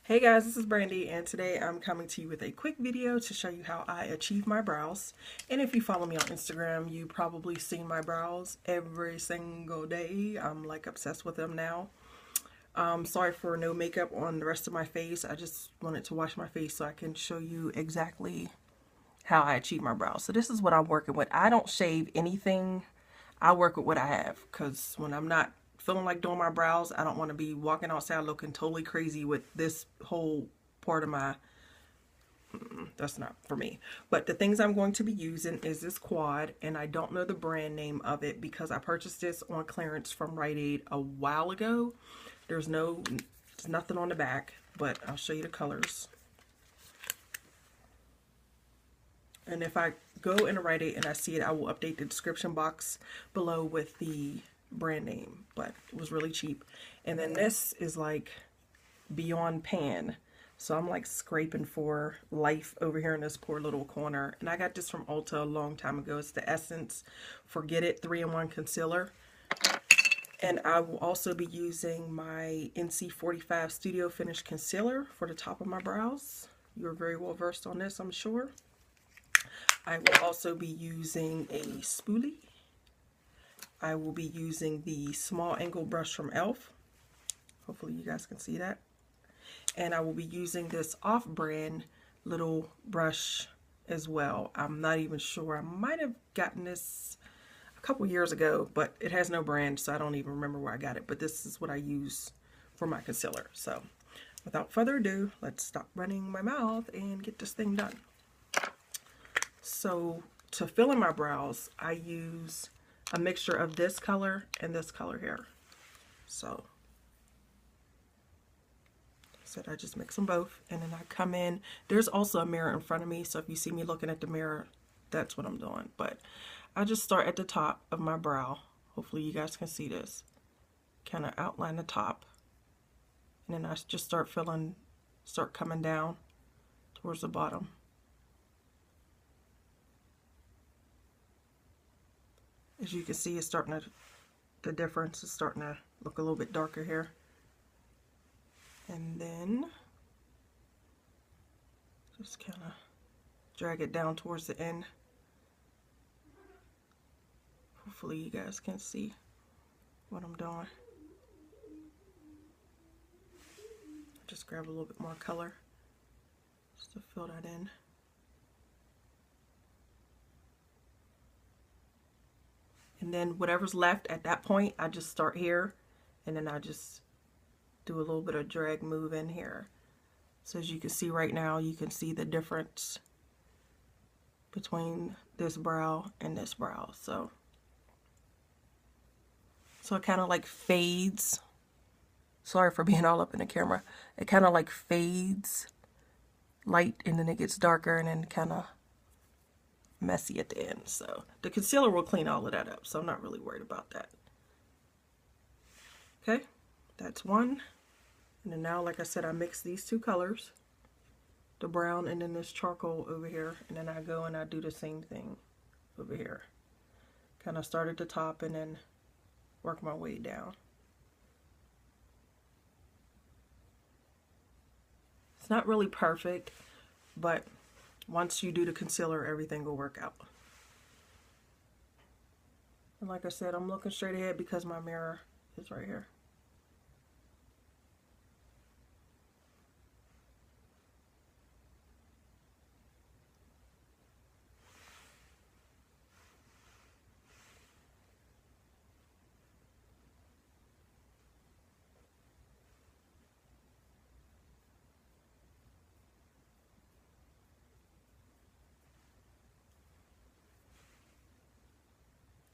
Hey guys, this is Brandy and today I'm coming to you with a quick video to show you how I achieve my brows. And if you follow me on Instagram, you probably seen my brows every single day. I'm like obsessed with them now. Sorry for no makeup on the rest of my face. I just wanted to wash my face so I can show you exactly how I achieve my brows. So this is what I'm working with. I don't shave anything. I work with what I have because when I'm not feeling like doing my brows, I don't want to be walking outside looking totally crazy with this whole part of my, that's not for me. But the things I'm going to be using is this quad, and I don't know the brand name of it because I purchased this on clearance from Rite Aid a while ago. There's nothing on the back, but I'll show you the colors. And if I go in a Rite Aid and I see it, I will update the description box below with the brand name, but it was really cheap. And then this is like Beyond Pan. So I'm like scraping for life over here in this poor little corner. And I got this from Ulta a long time ago. It's the Essence Forget It 3-in-1 Concealer. And I will also be using my NC45 Studio Finish Concealer for the top of my brows. You're very well versed on this, I'm sure. I will also be using a spoolie. I will be using the small angle brush from e.l.f. Hopefully you guys can see that. And I will be using this off-brand little brush as well. I'm not even sure. I might have gotten this a couple years ago, but it has no brand, so I don't even remember where I got it. But this is what I use for my concealer. So without further ado, let's stop running my mouth and get this thing done. So to fill in my brows, I use a mixture of this color and this color here. So I just mix them both, and then I come in. There's also a mirror in front of me, so if you see me looking at the mirror, that's what I'm doing. But I just start at the top of my brow. Hopefully you guys can see this. Kind of outline the top, and then I just start coming down towards the bottom. As you can see, it's starting to, the difference is starting to look a little bit darker here. And then just kind of drag it down towards the end. Hopefully you guys can see what I'm doing. Just grab a little bit more color just to fill that in. And then whatever's left at that point, I just start here, and then I just do a little bit of drag move in here. So as you can see right now, you can see the difference between this brow and this brow. So it kind of like fades. Sorry for being all up in the camera. It kind of like fades light, and then it gets darker, and then kind of messy at the end. So the concealer will clean all of that up, so I'm not really worried about that. Okay, that's one. And then now, like I said, I mix these two colors, the brown and then this charcoal over here, and then I go and I do the same thing over here. Kind of start at the top and then work my way down. It's not really perfect, but once you do the concealer, everything will work out. And like I said, I'm looking straight ahead because my mirror is right here.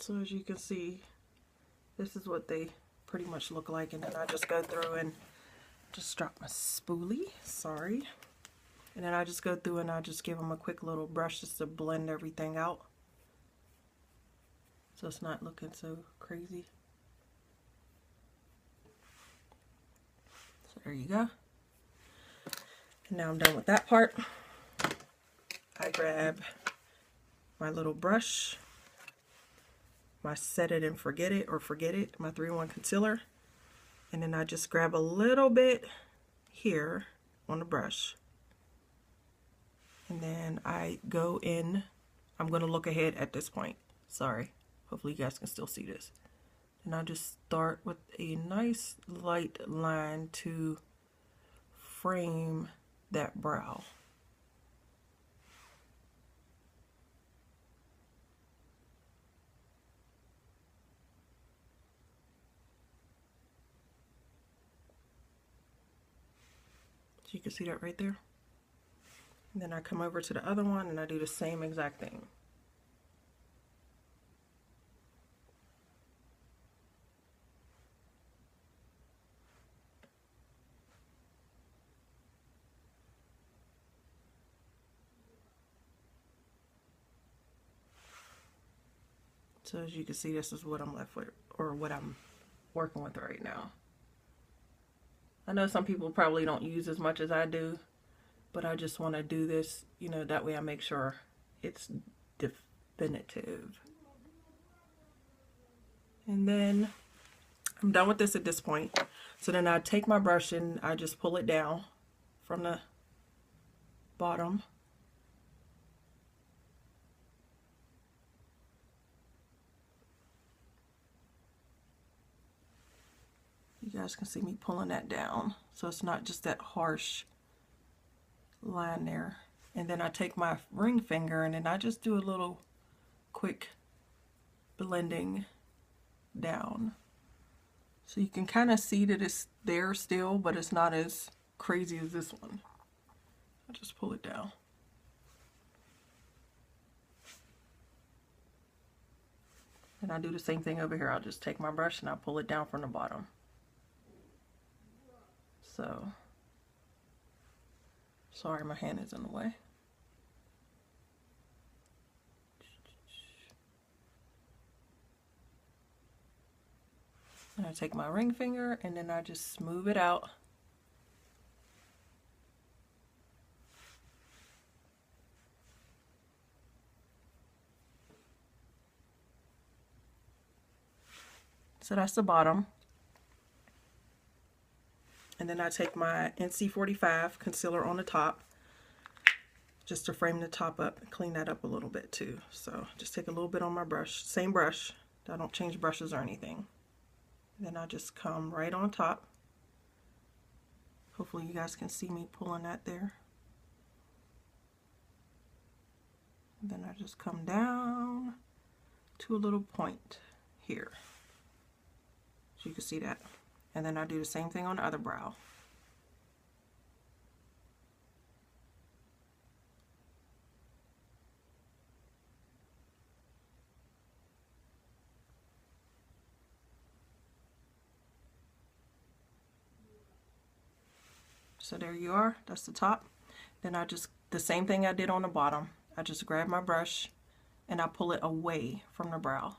So as you can see, this is what they pretty much look like, and then I just go through and just drop my spoolie, sorry. And then I just go through and I just give them a quick little brush just to blend everything out, so it's not looking so crazy. So there you go. And now I'm done with that part. I grab my little brush, my Set It and Forget It, or Forget It, my 3-in-1 concealer, and then I just grab a little bit here on the brush. And then I go in, I'm going to look ahead at this point. Sorry, hopefully you guys can still see this. And I just start with a nice light line to frame that brow. So you can see that right there. And then I come over to the other one and I do the same exact thing. So as you can see, this is what I'm left with, or what I'm working with right now. I know some people probably don't use as much as I do, but I just want to do this, you know, that way I make sure it's definitive. And then I'm done with this at this point. So then I take my brush and I just pull it down from the bottom. You guys can see me pulling that down, so it's not just that harsh line there. And then I take my ring finger and then I just do a little quick blending down. So you can kind of see that it's there still, but it's not as crazy as this one. I just pull it down. And I do the same thing over here. I'll just take my brush and I pull it down from the bottom. So, sorry, my hand is in the way. And I take my ring finger and then I just smooth it out. So that's the bottom. And then I take my NC45 concealer on the top just to frame the top up and clean that up a little bit too. So just take a little bit on my brush, same brush. I don't change brushes or anything. And then I just come right on top. Hopefully you guys can see me pulling that there. And then I just come down to a little point here. So you can see that. And then I do the same thing on the other brow. So there you are, that's the top. Then I just, the same thing I did on the bottom, I just grab my brush and I pull it away from the brow.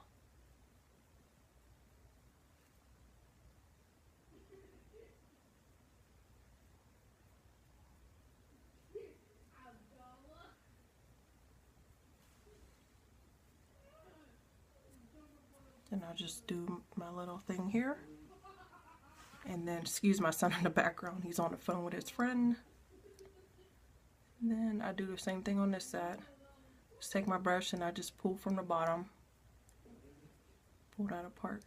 Then I'll just do my little thing here. And then, excuse my son in the background, he's on the phone with his friend. And then I do the same thing on this side. Just take my brush and I just pull from the bottom. Pull that apart.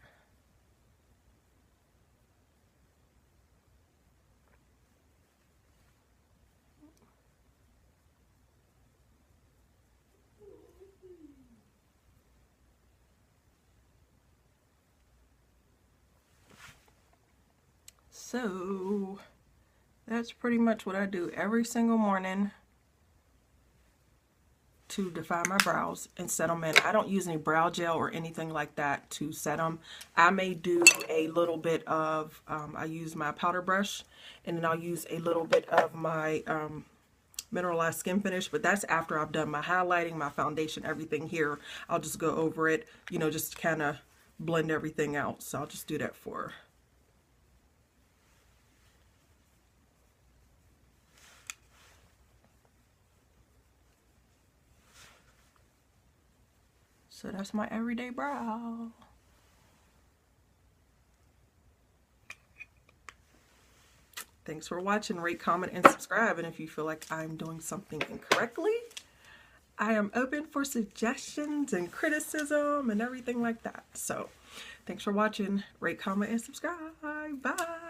So that's pretty much what I do every single morning to define my brows and set them in. I don't use any brow gel or anything like that to set them. I may do a little bit of, I use my powder brush, and then I'll use a little bit of my Mineralize Skin Finish, but that's after I've done my highlighting, my foundation, everything here. I'll just go over it, you know, just kind of blend everything out. So I'll just do that for her. So that's my everyday brow. Thanks for watching. Rate, comment, and subscribe. And if you feel like I'm doing something incorrectly, I am open for suggestions and criticism and everything like that. So thanks for watching. Rate, comment, and subscribe. Bye.